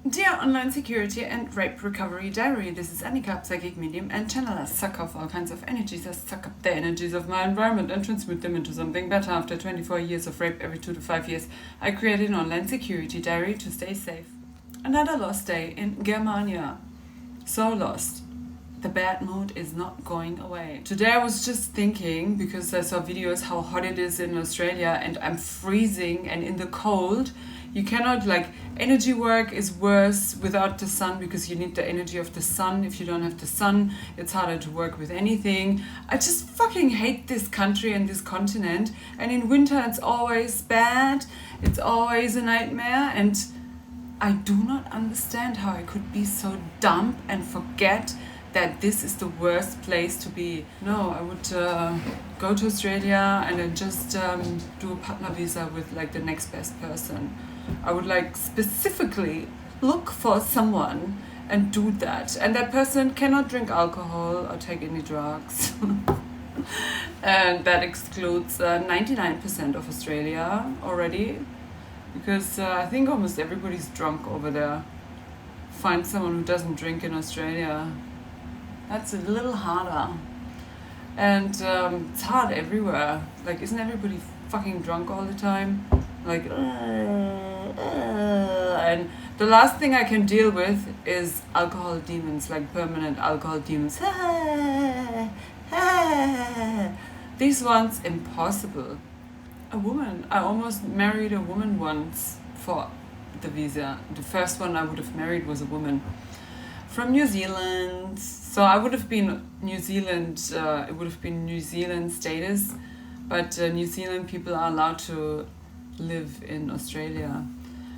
Dear Online Security and Rape Recovery Diary, this is Annika, psychic medium and channeler. Suck off all kinds of energies. I suck up the energies of my environment and transmute them into something better. After 24 years of rape every 2 to 5 years, I created an online security diary to stay safe. Another lost day in Germania. So lost. The bad mood is not going away. Today I was just thinking, because I saw videos how hot it is in Australia and I'm freezing and in the cold. You cannot, energy work is worse without the sun because you need the energy of the sun. If you don't have the sun, it's harder to work with anything. I just fucking hate this country and this continent. And in winter it's always bad. It's always a nightmare. And I do not understand how I could be so dumb and forget that this is the worst place to be. No, I would go to Australia and then just do a partner visa with the next best person. I would specifically look for someone and do that. And that person cannot drink alcohol or take any drugs. And that excludes 99% of Australia already. Because I think almost everybody's drunk over there. Find someone who doesn't drink in Australia. That's a little harder. And it's hard everywhere. Isn't everybody fucking drunk all the time? And the last thing I can deal with is alcohol demons, permanent alcohol demons. These ones, impossible. A woman. I almost married a woman once for the visa. The first one I would have married was a woman from New Zealand. So I would have been New Zealand, it would have been New Zealand status, but New Zealand people are allowed to live in Australia.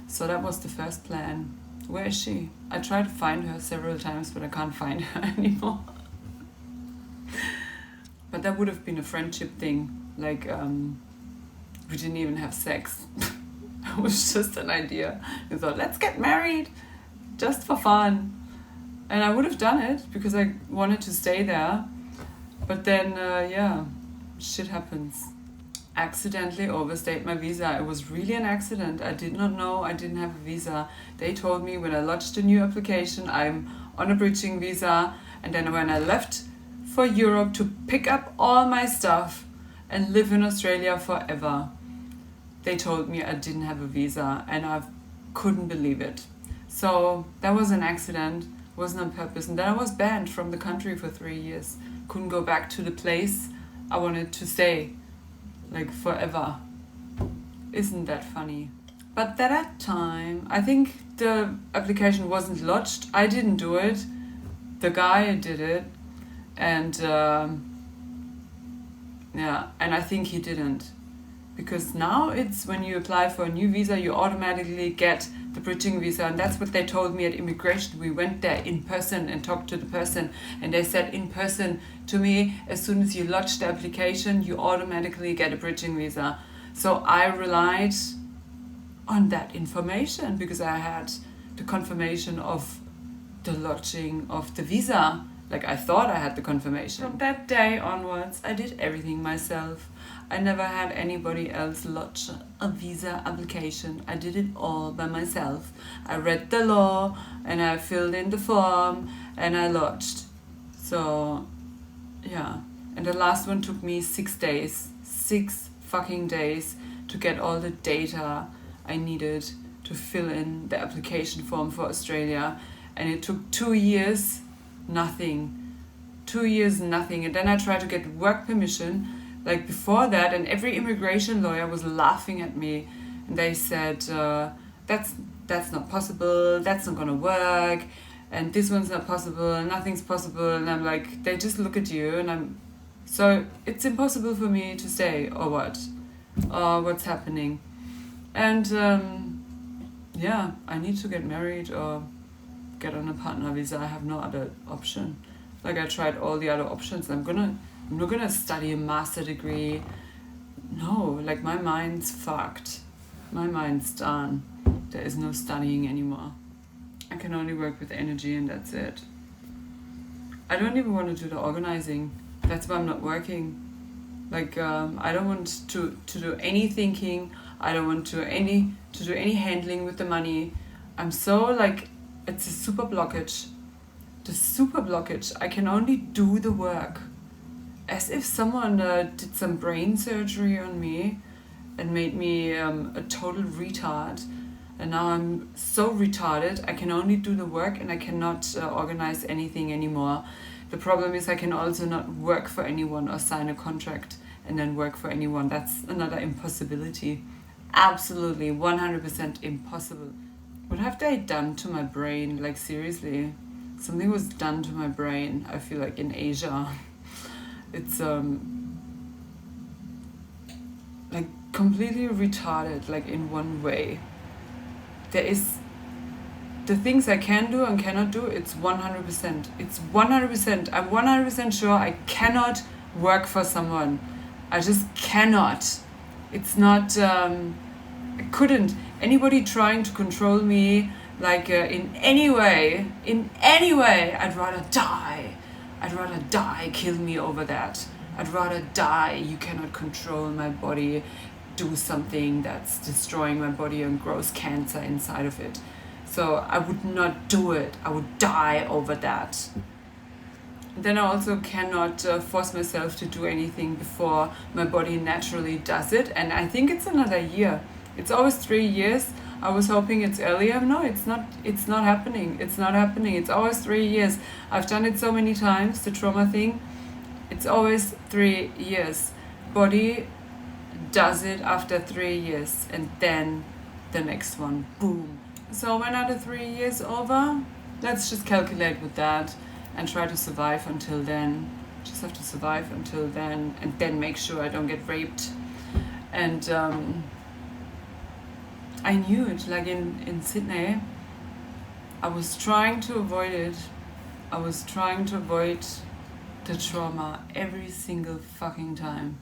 So that was the first plan. Where is she? I tried to find her several times, but I can't find her anymore. But that would have been a friendship thing. We didn't even have sex. It was just an idea. We thought, let's get married, just for fun. And I would have done it because I wanted to stay there. But then, shit happens. Accidentally overstayed my visa. It was really an accident. I did not know I didn't have a visa. They told me when I lodged a new application, I'm on a bridging visa. And then when I left for Europe to pick up all my stuff and live in Australia forever, they told me I didn't have a visa, and I couldn't believe it. So that was an accident. Wasn't on purpose. And then I was banned from the country for 3 years. Couldn't go back to the place I wanted to stay, forever. Isn't that funny? But at that time, I think the application wasn't lodged. I didn't do it. The guy did it. And and I think he didn't. Because now it's when you apply for a new visa, you automatically get the bridging visa. And that's what they told me at immigration. We went there in person and talked to the person. And they said in person to me, as soon as you lodge the application, you automatically get a bridging visa. So I relied on that information because I had the confirmation of the lodging of the visa. I thought I had the confirmation. From that day onwards, I did everything myself. I never had anybody else lodge a visa application. I did it all by myself. I read the law and I filled in the form and I lodged. So, yeah. And the last one took me 6 days. 6 fucking days to get all the data I needed to fill in the application form for Australia. And it took 2 years, nothing. 2 years, nothing. And then I tried to get work permission before that, and every immigration lawyer was laughing at me. And they said, that's not possible, that's not gonna work, and this one's not possible, nothing's possible. And I'm they just look at you, and so it's impossible for me to stay, or what? Or what's happening? And I need to get married or get on a partner visa. I have no other option. I tried all the other options. I'm not gonna study a master degree. No, my mind's fucked. My mind's done. There is no studying anymore. I can only work with energy and that's it. I don't even want to do the organizing. That's why I'm not working. I don't want to do any thinking. I don't want to do any handling with the money. I'm so it's a super blockage. The super blockage. I can only do the work. As if someone did some brain surgery on me and made me a total retard. And now I'm so retarded, I can only do the work and I cannot organize anything anymore. The problem is I can also not work for anyone or sign a contract and then work for anyone. That's another impossibility. Absolutely, 100% impossible. What have they done to my brain? Like, seriously. Something was done to my brain, I feel like, in Asia. It's like completely retarded, like in one way. There is the things I can do and cannot do, it's 100%. It's 100%. I'm 100% sure I cannot work for someone. I just cannot. It's not, I couldn't. Anybody trying to control me, like in any way, I'd rather die. I'd rather die, kill me over that. I'd rather die, you cannot control my body, do something that's destroying my body and grows cancer inside of it. So I would not do it, I would die over that. Then I also cannot force myself to do anything before my body naturally does it. And I think it's another year. It's always 3 years. I was hoping it's earlier. No, it's not happening. It's not happening. It's always 3 years. I've done it so many times, the trauma thing. It's always 3 years. Body does it after 3 years and then the next one. Boom. So when are the 3 years over? Let's just calculate with that and try to survive until then. Just have to survive until then and then make sure I don't get raped. And I knew it, like in Sydney, I was trying to avoid it. I was trying to avoid the trauma every single fucking time.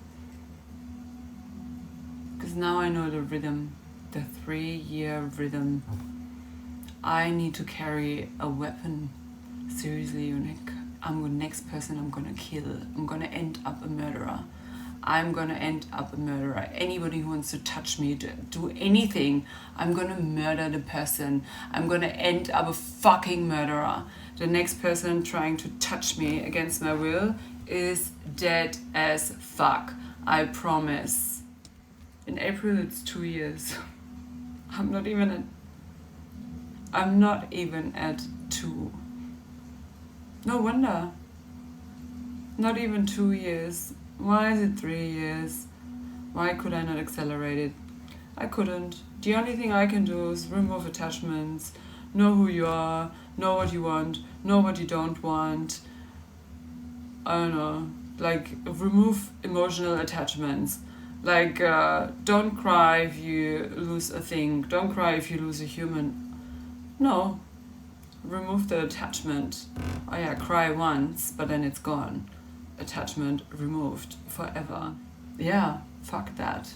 Because now I know the rhythm, the 3-year rhythm. I need to carry a weapon. Seriously, I'm the next person I'm gonna kill. I'm gonna end up a murderer. I'm gonna end up a murderer. Anybody who wants to touch me, to do anything, I'm gonna murder the person. I'm gonna end up a fucking murderer. The next person trying to touch me against my will is dead as fuck. I promise. In April it's 2 years. I'm not even at 2. No wonder. Not even 2 years. Why is it 3 years? Why could I not accelerate it? I couldn't. The only thing I can do is remove attachments, know who you are, know what you want, know what you don't want. I don't know. Like, remove emotional attachments. Like, don't cry if you lose a thing. Don't cry if you lose a human. No. Remove the attachment. Oh yeah, cry once, but then it's gone. Attachment removed forever. Yeah, fuck that.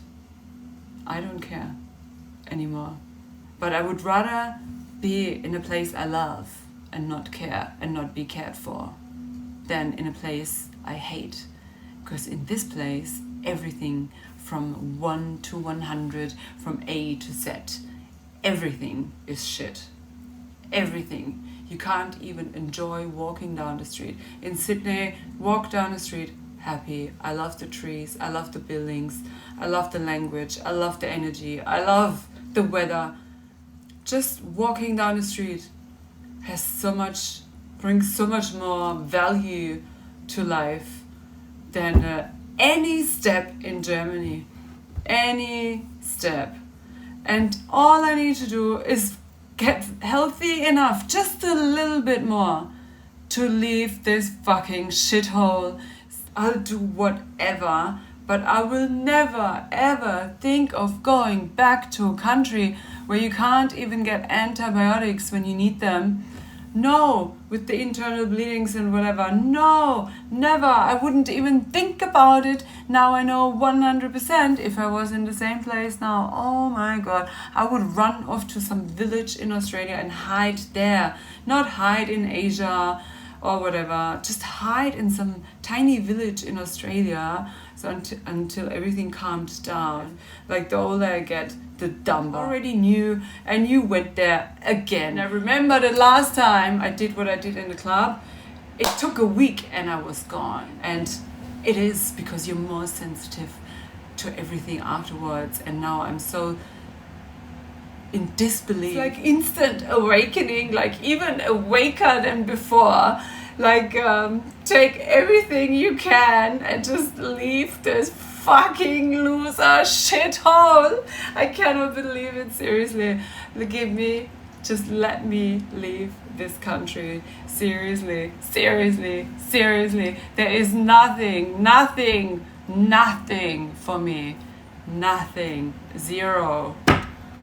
I don't care anymore. But I would rather be in a place I love and not care and not be cared for than in a place I hate. Because in this place, everything from 1 to 100, from A to Z, everything is shit. Everything. You can't even enjoy walking down the street. In Sydney, walk down the street, happy. I love the trees, I love the buildings, I love the language, I love the energy, I love the weather. Just walking down the street brings so much more value to life than any step in Germany. Any step. And all I need to do is get healthy enough, just a little bit more, to leave this fucking shithole. I'll do whatever, but I will never ever think of going back to a country where you can't even get antibiotics when you need them. No, with the internal bleedings and whatever. No, never. I wouldn't even think about it. Now I know 100% if I was in the same place now. Oh my God. I would run off to some village in Australia and hide there. Not hide in Asia or whatever. Just hide in some tiny village in Australia so until everything calmed down. Like, the older I get, the dumb already knew, and you went there again. And I remember the last time I did what I did in the club, it took a week and I was gone. And it is because you're more sensitive to everything afterwards, and now I'm so in disbelief. It's like instant awakening, like even awaker than before. Like take everything you can and just leave this fucking loser shithole. I cannot believe it, seriously. Just let me leave this country. Seriously. There is nothing for me. Nothing. Zero.